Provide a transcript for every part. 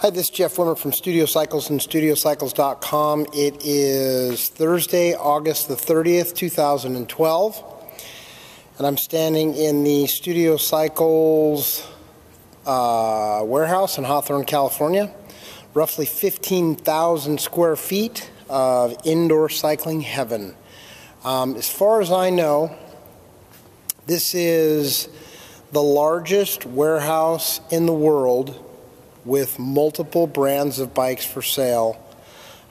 Hi, this is Jeff Wimmer from Studio Cycles and StudioCycles.com. It is Thursday, August the 30th, 2012, and I'm standing in the Studio Cycles warehouse in Hawthorne, California. Roughly 15,000 square feet of indoor cycling heaven. As far as I know, this is the largest warehouse in the world with multiple brands of bikes for sale,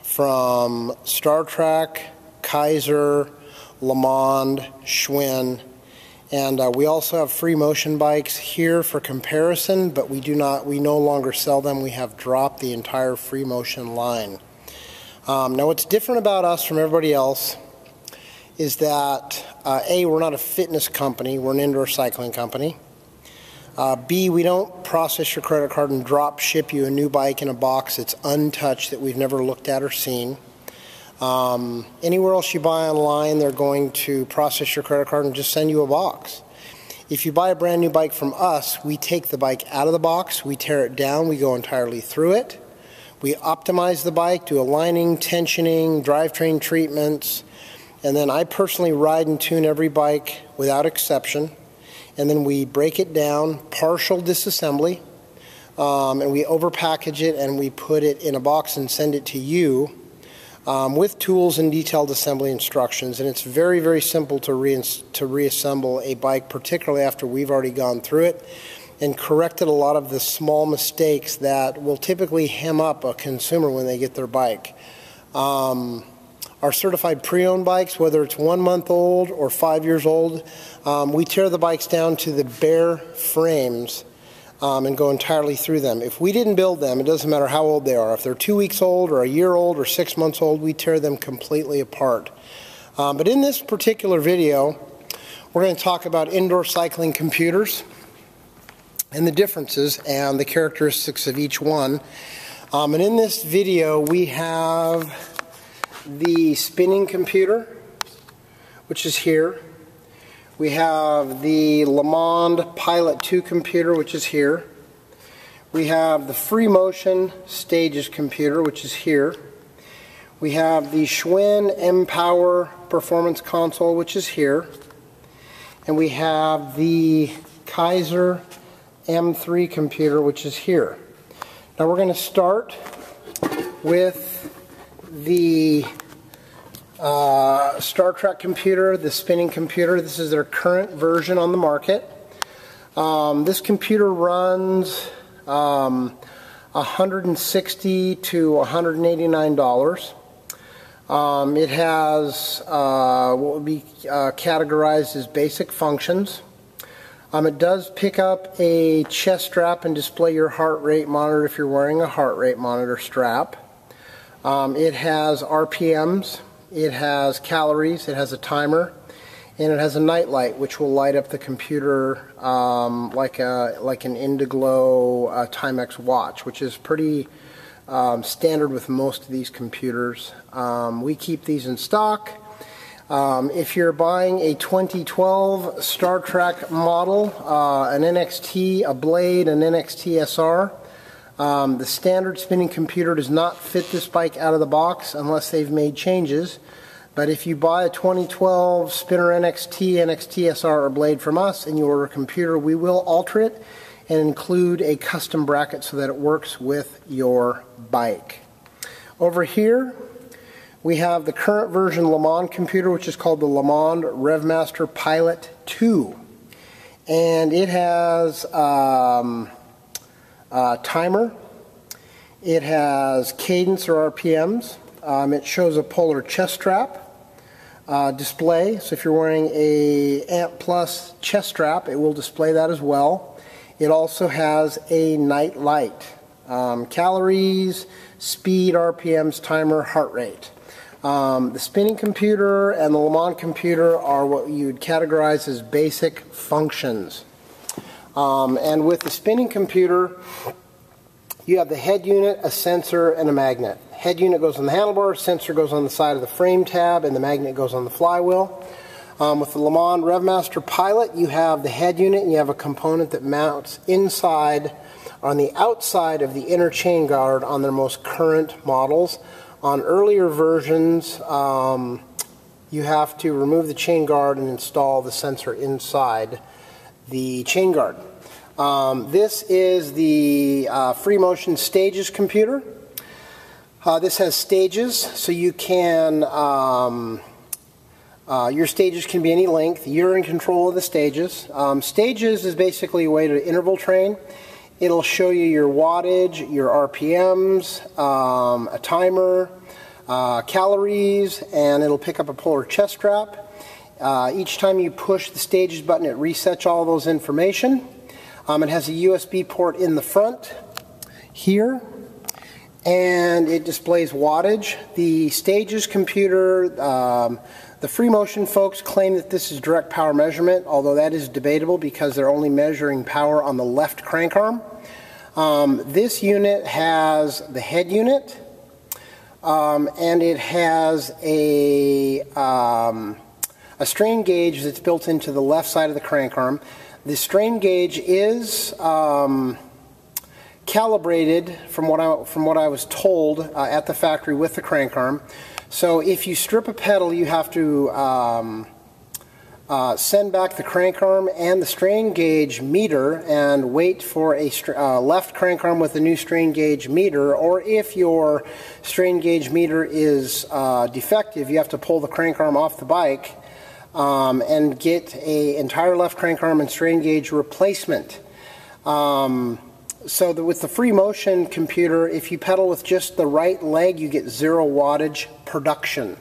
from Trac, Kaiser, Le Mans, Schwinn, and we also have Freemotion bikes here for comparison, but we no longer sell them. We have dropped the entire Freemotion line. Now what's different about us from everybody else is that A, we're not a fitness company, we're an indoor cycling company. B, we don't process your credit card and drop ship you a new bike in a box that's untouched that we've never looked at or seen. Anywhere else you buy online, they're going to process your credit card and just send you a box. If you buy a brand new bike from us, we take the bike out of the box, we tear it down, we go entirely through it. We optimize the bike, do aligning, tensioning, drivetrain treatments, and then I personally ride and tune every bike without exception. And then we break it down, partial disassembly, and we overpackage it and we put it in a box and send it to you with tools and detailed assembly instructions. And it's very, very simple to reassemble a bike, particularly after we've already gone through it and corrected a lot of the small mistakes that will typically hem up a consumer when they get their bike. Our certified pre-owned bikes, whether it's 1 month old or 5 years old, we tear the bikes down to the bare frames and go entirely through them. If we didn't build them, it doesn't matter how old they are. If they're 2 weeks old or a year old or 6 months old, we tear them completely apart. But in this particular video, we're going to talk about indoor cycling computers and the differences and the characteristics of each one. And in this video, we have the spinning computer, which is here. We have the Le Mans Pilot 2 computer, which is here. We have the Freemotion Stages computer, which is here. We have the Schwinn mPower performance console, which is here. And we have the Keiser M3 computer, which is here. Now we're going to start with the Trac computer, the spinning computer. This is their current version on the market. This computer runs $160 to $189. It has what would be categorized as basic functions. It does pick up a chest strap and display your heart rate monitor if you're wearing a heart rate monitor strap. It has RPMs, it has calories, it has a timer, and it has a night light which will light up the computer like an Indiglo Timex watch, which is pretty standard with most of these computers. We keep these in stock. If you're buying a 2012 Trac model, an NXT, a Blade, an NXT SR, the standard spinning computer does not fit this bike out of the box unless they've made changes. But if you buy a 2012 Spinner NXT, NXT SR, or Blade from us and you order a computer, we will alter it and include a custom bracket so that it works with your bike. Over here, we have the current version Le Mans computer, which is called the Le Mans RevMaster Pilot 2. And it has timer, it has cadence or RPMs, it shows a polar chest strap display, so if you're wearing a Amp Plus chest strap, it will display that as well. It also has a night light, calories, speed, RPMs, timer, heart rate. The spinning computer and the Le Mans computer are what you would categorize as basic functions. And with the spinning computer, you have the head unit, a sensor, and a magnet. Head unit goes on the handlebar, sensor goes on the side of the frame tab, and the magnet goes on the flywheel. With the Le Mans RevMaster Pilot, you have the head unit and you have a component that mounts inside on the outside of the inner chain guard on their most current models. On earlier versions, you have to remove the chain guard and install the sensor inside the chain guard. This is the Freemotion Stages computer. This has stages, so you can, your stages can be any length. You're in control of the stages. Stages is basically a way to interval train. It'll show you your wattage, your RPMs, a timer, calories, and it'll pick up a polar chest strap. Each time you push the stages button, it resets all those information. It has a USB port in the front here, and it displays wattage. The Stages computer, the Freemotion folks claim that this is direct power measurement, although that is debatable because they're only measuring power on the left crank arm. This unit has the head unit, and it has a strain gauge that's built into the left side of the crank arm. The strain gauge is calibrated from what I was told at the factory with the crank arm. So if you strip a pedal, you have to send back the crank arm and the strain gauge meter and wait for a left crank arm with a new strain gauge meter, or if your strain gauge meter is defective, you have to pull the crank arm off the bike and get an entire left crank arm and strain gauge replacement. So with the Freemotion computer, if you pedal with just the right leg, you get 0 wattage production.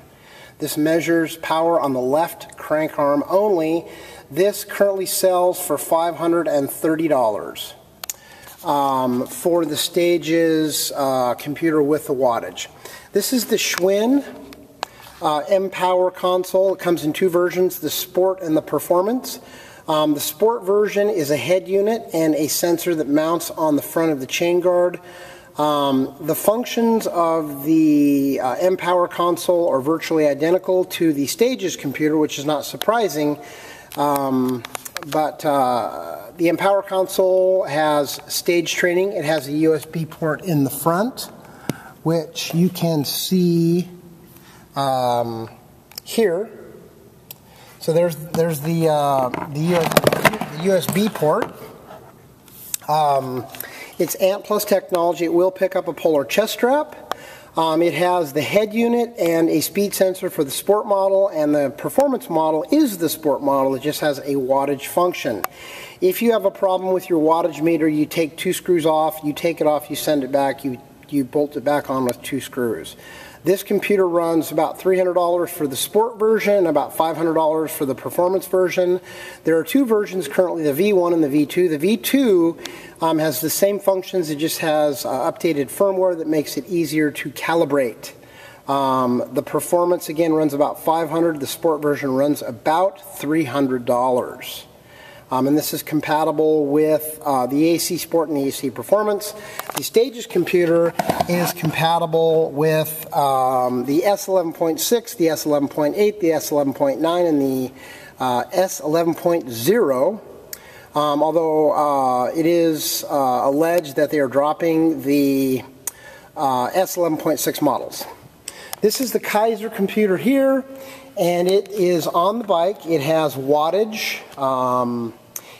This measures power on the left crank arm only. This currently sells for $530 for the Stages computer with the wattage. This is the Schwinn mPower console. It comes in 2 versions, the Sport and the Performance. The Sport version is a head unit and a sensor that mounts on the front of the chain guard. The functions of the mPower console are virtually identical to the Stages computer, which is not surprising, but the mPower console has stage training. It has a USB port in the front, which you can see here. So there's the USB port. It's ANT Plus technology. It will pick up a polar chest strap. It has the head unit and a speed sensor for the Sport model, and the Performance model is the Sport model. It just has a wattage function. If you have a problem with your wattage meter, you take 2 screws off, you take it off, you send it back, you bolt it back on with 2 screws. This computer runs about $300 for the Sport version and about $500 for the Performance version. There are 2 versions currently, the V1 and the V2. The V2 has the same functions, it just has updated firmware that makes it easier to calibrate. The Performance again runs about $500, the Sport version runs about $300. And this is compatible with the AC Sport and the AC Performance. The Stages computer is compatible with the S11.6, the S11.8, the S11.9, and the S11.0. Although it is alleged that they are dropping the S11.6 models. This is the Kaiser computer here, and it is on the bike. It has wattage.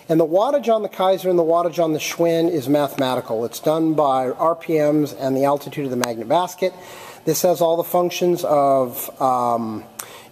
And the wattage on the Kaiser and the wattage on the Schwinn is mathematical. It's done by RPMs and the altitude of the magnet basket. This has all the functions of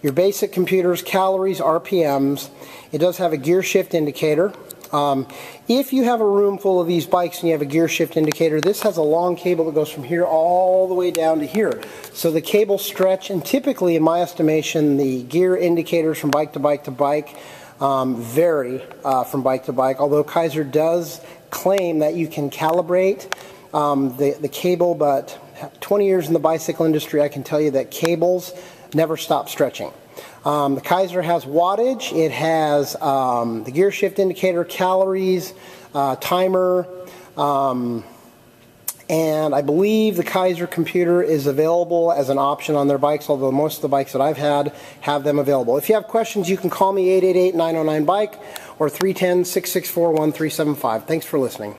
your basic computers, calories, RPMs. It does have a gear shift indicator. If you have a room full of these bikes and you have a gear shift indicator, this has a long cable that goes from here all the way down to here. So the cables stretch, and typically, in my estimation, the gear indicators from bike to bike to bike vary from bike to bike, although Kaiser does claim that you can calibrate the cable, but 20 years in the bicycle industry, I can tell you that cables never stop stretching. The Kaiser has wattage, it has the gear shift indicator, calories, timer, and I believe the Kaiser computer is available as an option on their bikes, although most of the bikes that I've had have them available. If you have questions, you can call me 888-909-BIKE or 310-664-1375. Thanks for listening.